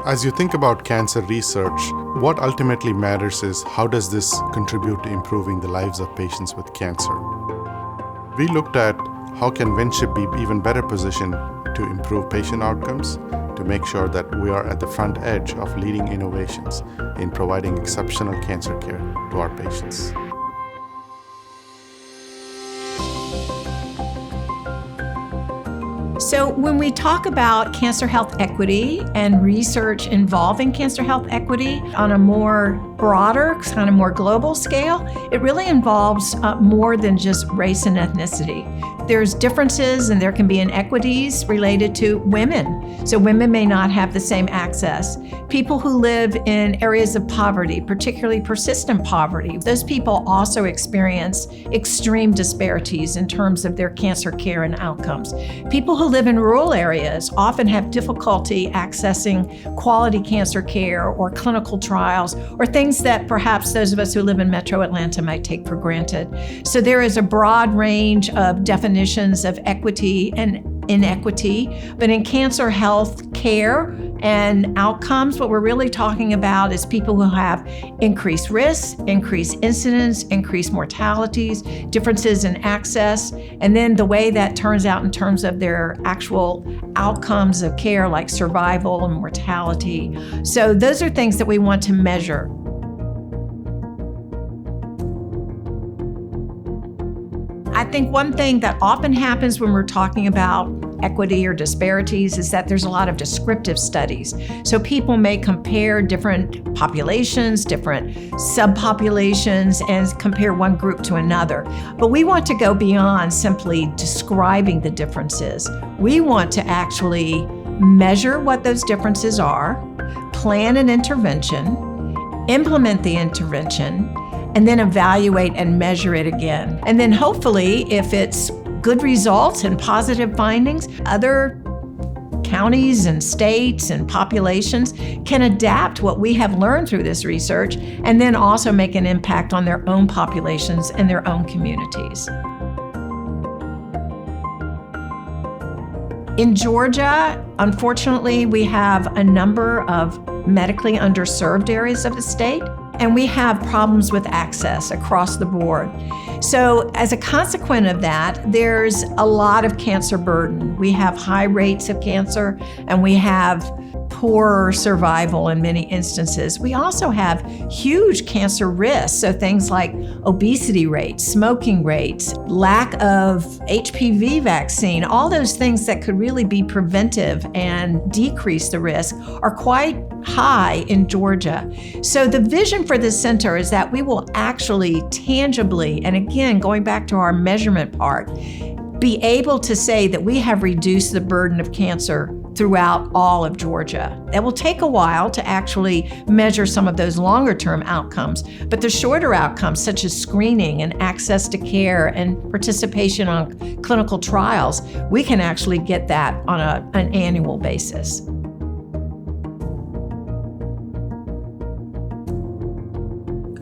As you think about cancer research, what ultimately matters is how does this contribute to improving the lives of patients with cancer? We looked at how can Winship be even better positioned to improve patient outcomes, to make sure that we are at the front edge of leading innovations in providing exceptional cancer care to our patients. So when we talk about cancer health equity and research involving cancer health equity on a more broader, kind of more global scale, it really involves more than just race and ethnicity. There's differences and there can be inequities related to women. So women may not have the same access. People who live in areas of poverty, particularly persistent poverty, those people also experience extreme disparities in terms of their cancer care and outcomes. People who live in rural areas often have difficulty accessing quality cancer care or clinical trials or things that perhaps those of us who live in Metro Atlanta might take for granted. So there is a broad range of definitions of equity and inequity, but in cancer health care and outcomes, what we're really talking about is people who have increased risk, increased incidence, increased mortalities, differences in access, and then the way that turns out in terms of their actual outcomes of care like survival and mortality. So those are things that we want to measure. I think one thing that often happens when we're talking about equity or disparities is that there's a lot of descriptive studies. So people may compare different populations, different subpopulations, and compare one group to another. But we want to go beyond simply describing the differences. We want to actually measure what those differences are, plan an intervention, implement the intervention, and then evaluate and measure it again. And then hopefully, if it's good results and positive findings, other counties and states and populations can adapt what we have learned through this research and then also make an impact on their own populations and their own communities. In Georgia, unfortunately, we have a number of medically underserved areas of the state, and we have problems with access across the board. So as a consequence of that, there's a lot of cancer burden. We have high rates of cancer, and we have poor survival in many instances. We also have huge cancer risks, so things like obesity rates, smoking rates, lack of HPV vaccine, all those things that could really be preventive and decrease the risk are quite high in Georgia. So the vision for this center is that we will actually tangibly, and again, going back to our measurement part, be able to say that we have reduced the burden of cancer throughout all of Georgia. It will take a while to actually measure some of those longer term outcomes, but the shorter outcomes such as screening and access to care and participation on clinical trials, we can actually get that on an annual basis.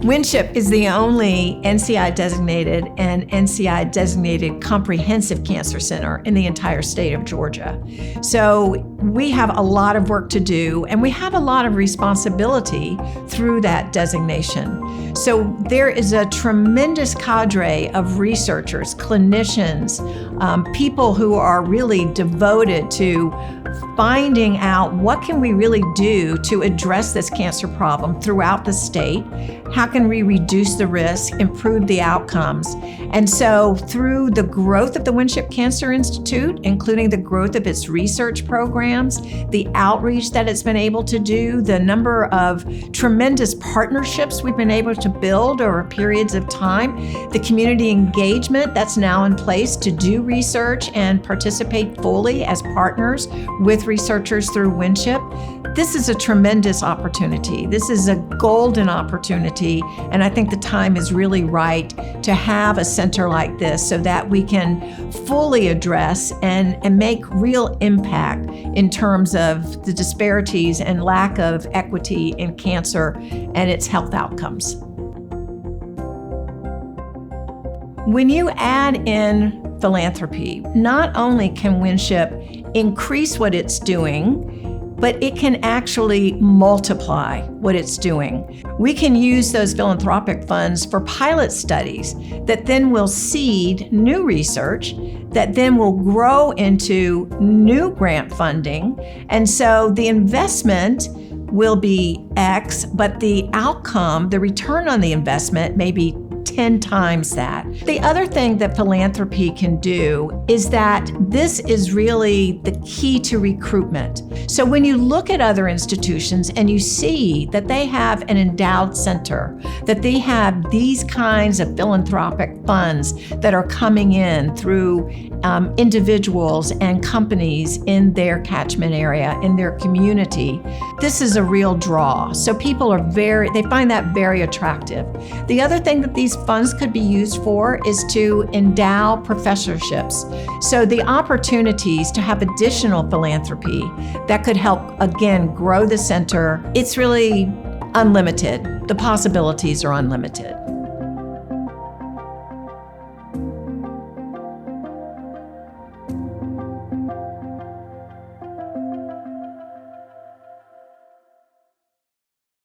Winship is the only NCI-designated and NCI-designated comprehensive cancer center in the entire state of Georgia. So we have a lot of work to do, and we have a lot of responsibility through that designation. So there is a tremendous cadre of researchers, clinicians, people who are really devoted to finding out what can we really do to address this cancer problem throughout the state. How can we reduce the risk, improve the outcomes? And so through the growth of the Winship Cancer Institute, including the growth of its research programs, the outreach that it's been able to do, the number of tremendous partnerships we've been able to build over periods of time, the community engagement that's now in place to do research and participate fully as partners with researchers through Winship. This is a tremendous opportunity. This is a golden opportunity, and I think the time is really right to have a center like this so that we can fully address and make real impact in terms of the disparities and lack of equity in cancer and its health outcomes. When you add in philanthropy, not only can Winship increase what it's doing but it can actually multiply what it's doing. We can use those philanthropic funds for pilot studies that then will seed new research that then will grow into new grant funding. And so the investment will be X, but the outcome, the return on the investment may be 10 times that. The other thing that philanthropy can do is that this is really the key to recruitment. So when you look at other institutions and you see that they have an endowed center, that they have these kinds of philanthropic funds that are coming in through individuals and companies in their catchment area, in their community, this is a real draw. So people are they find that very attractive. The other thing that these funds could be used for is to endow professorships. So the opportunities to have additional philanthropy that could help, again, grow the center, it's really unlimited. The possibilities are unlimited.